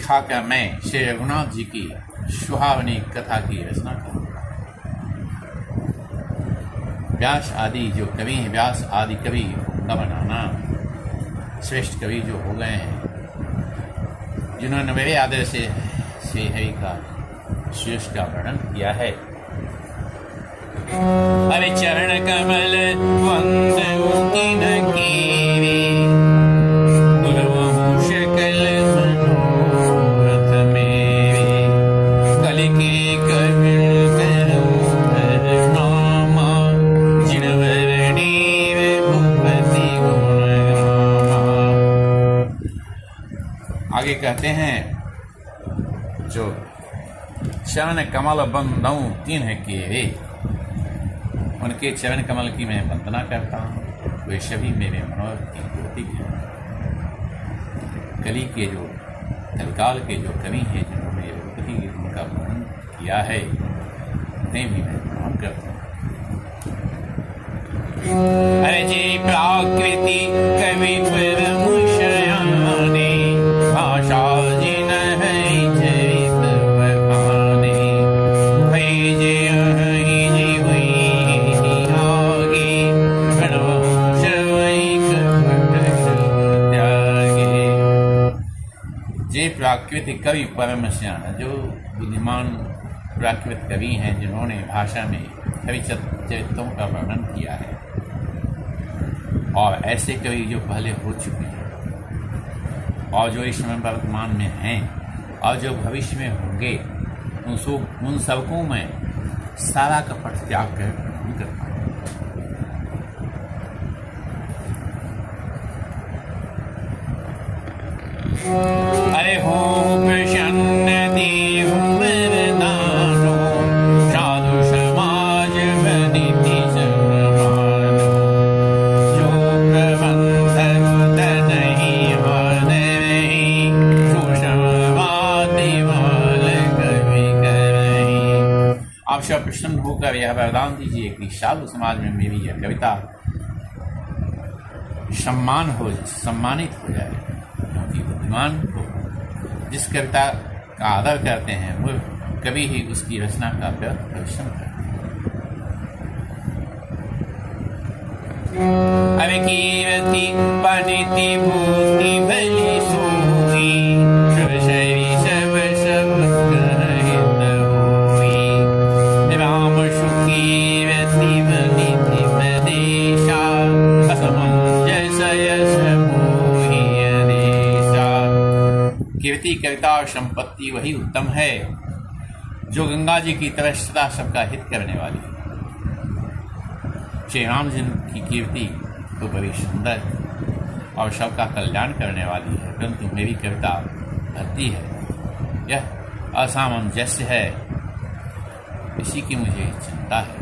उठाकर मैं श्री रघुनाथ जी की सुहावनी कथा की रचना करूँगा। व्यास आदि जो कवि हैं, व्यास आदि कवि बनाना श्रेष्ठ कवि जो हो गए हैं, जिन्होंने मेरे आदर से श्री हरि का शीर्ष का वर्णन किया है। अरे चरण कमल वंद उनकी न कीरी, दुर्वंश कल मनोरथ मेरे, कल के कविल करो नामा, जिनवर नीव भूपति गुणगामा। आगे कहते हैं, जो चरण कमल बंदौ तिन्ह केरे, उनके चरण कमल की मैं वंदना करता हूँ। वे सभी मेरे मनोरथ की पूर्ति हैं। कली के जो कलकाल के जो कवि हैं, जिन्होंने रघुपति उनका वर्णन किया है, उन्हें भी मैं प्रणाम करता हूँ। अरे जी प्राकृति कवि परम शयाने, भाषा जिन है चरित बखाने, भई जे अहि जी आगे, गणवंश वैक कपट त्यागे। जे प्राकृतिक कवि परम श्याम, जो बुद्धिमान प्राकृत कवि हैं, जिन्होंने भाषा में कवि चरित्रों का वर्णन किया है, और ऐसे कवि जो पहले हो चुके हैं, और जो इस समय वर्तमान में हैं, और जो भविष्य में होंगे, उन सबको मैं सारा कपट त्याग कर ग्रहण करता हूँ। अरे हो प्रसन्न देव मरदानो, साधु समाज बनिति समानो, जो प्रबंध नहीं हानि, सुषमवाति वाल कवि करहि। आप सब प्रसन्न होकर यह वरदान दीजिए कि साधु समाज में मेरी यह कविता सम्मानित हो जाए, क्योंकि बुद्धिमान को जिस कविता का आदर करते हैं, वो कभी ही उसकी रचना का व्यर्थ परिश्रम करते हैं। अरे कीर्ति पनिति भूति भली सोई, शिवशरी सब सब हित होई, राम सुकीर्ति बनिति मदेशा, असमंजस यश मोहि अदेशा। कीर्ति, कविता और संपत्ति वही उत्तम है जो गंगा जी की तरह सदा सबका हित करने वाली है। श्री राम जी की कीर्ति तो बड़ी सुंदर और सबका कल्याण करने वाली है, परंतु मेरी कविता भक्ति है, यह असामंजस्य है, इसी की मुझे चिंता है।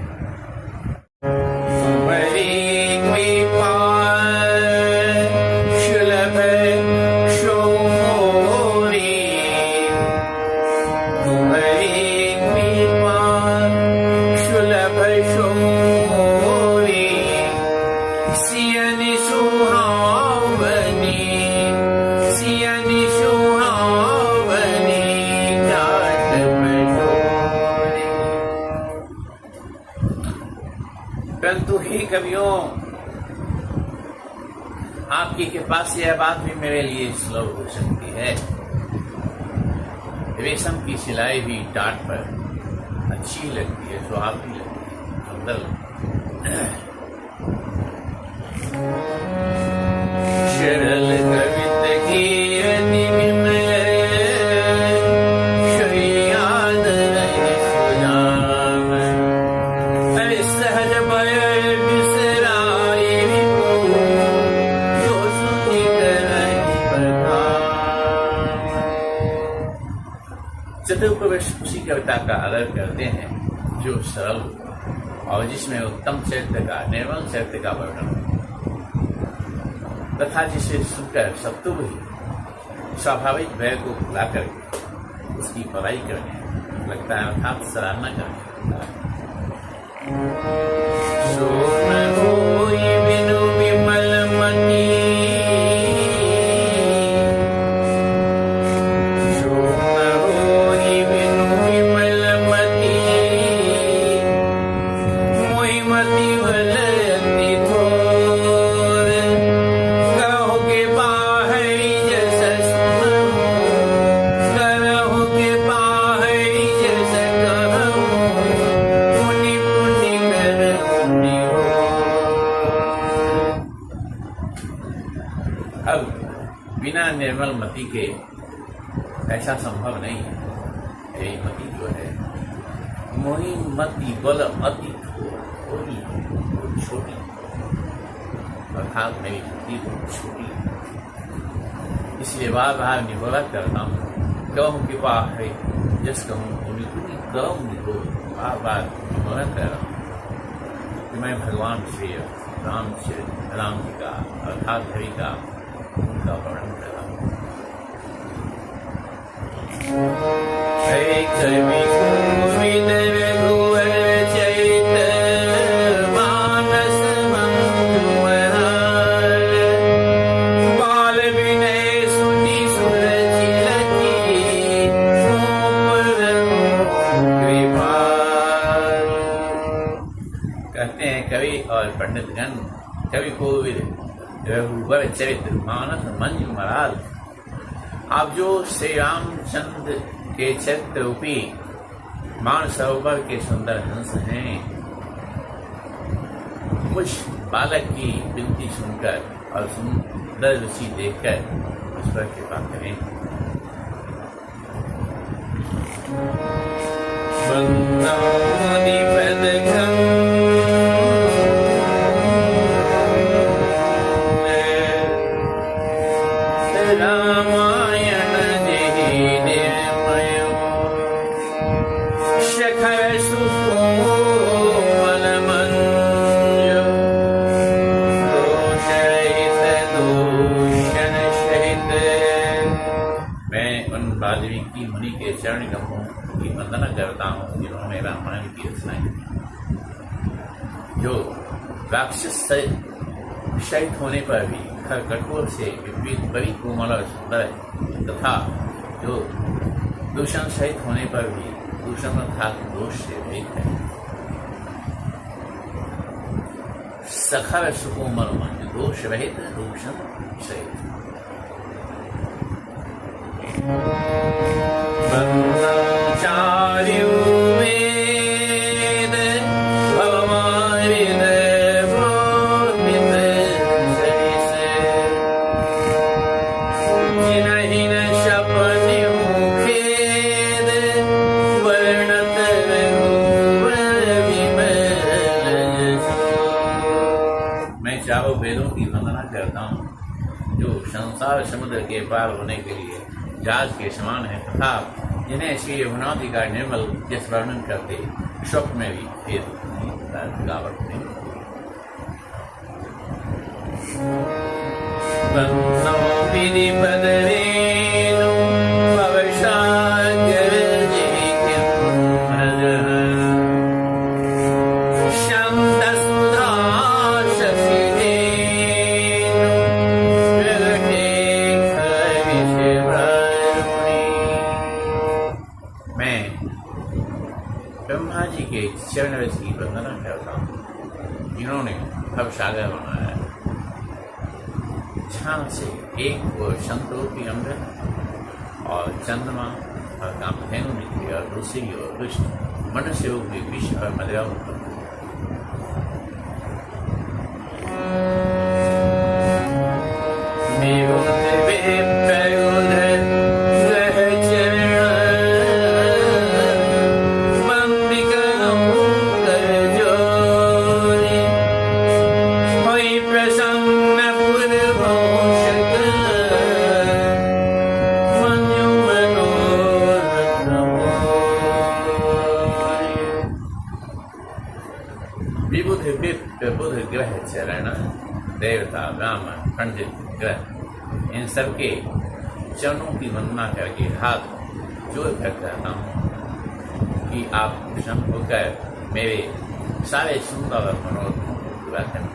परंतु हे कवियों, आपकी कृपा से यह बात भी मेरे लिए सुलभ हो सकती है। रेशम की सिलाई भी टाट पर अच्छी लगती है, सुहावनी लगती है, सुंदर लगती है। सरल कवित कीर्ति विमल, शय्याद रहि सुजान, अरे सहज बय बिसराई विभु, जो सुनि करहि बखान। चतुर्प्रवेश उसी कविता का आदर करते हैं जो सरल और जिसमें उत्तम चरित्र का, निर्मल चरित्र का वर्णन हो, तथा जिसे सुनकर सत्तु ही स्वाभाविक भय को भुलाकर उसकी पढ़ाई करने लगता है, अर्थात सराहना करने लगता है। सोम होई बिनु विमल मति, सोम बिना निर्मल मति के ऐसा संभव नहीं है। यही मति जो है, मोही मति बल अति थोड़ी छोटी, अर्थात मेरी मति बहुत छोटी, इसलिए बार बार निबोला करता हूँ। कहूँ कृपा है जिस कहूँ उन्हीं कहूँ निबो, बार बार निबोला कर रहा हूँ कि मैं भगवान श्री राम जी का अर्थात हरि का उनका वर्णन कर रहा हूँ। कहते हैं कवि और पंडितगण, कवि कोविद रघुवर चरित्र मानस मंजू मराल। आप जो श्री रामचंद्र के चरित्र रूपी मानसरोवर के सुंदर हंस हैं, कुछ बालक की विनती सुनकर और सुंदर रुचि देखकर उस पर कृपा करें। रामायण शेखर सुकोमल मंजू दूषण सहित। मैं उन वाल्मीकि मुनि के चरण कमलों की वंदना करता हूँ जिन्होंने रामायण की रचना की, जो राक्षस शहीद होने पर भी कठोर से विपरीत बड़ी कोमल और सुंदर है, तथा जो दूषण सहित होने पर भी दूषण अर्थात दोष से रहित है। सखर सुकोमल मंजू, दोष रहित दूषण सहित। चार्यु चारों वेदों की वंदना करता हूँ, जो संसार समुद्र के पार होने के लिए जहाज के समान है, तथा जिन्हें श्री यमुनादि का निर्मल जस वर्णन करते स्वप्न में भी फिर गिरावट नहीं। ब्रह्मा जी के चरण रज की वंदना करता हूँ, जिन्होंने भव सागर बनाया, जहाँ से एक ओर संतोषी अमृत और चंद्रमा और कामधेनु निकली और दूसरी ओर कृष्ण मनुष्य रूप में विष और मदिरा उत्पन्न। बुध ग्रह चरण देवता ब्राह्मण पंडित ग्रह इन सबके चरणों की वंदना करके हाथ जोड़ कर कहता हूँ कि आप प्रसन्न होकर मेरे सारे सुंदर मनोरथों को पूरा करें।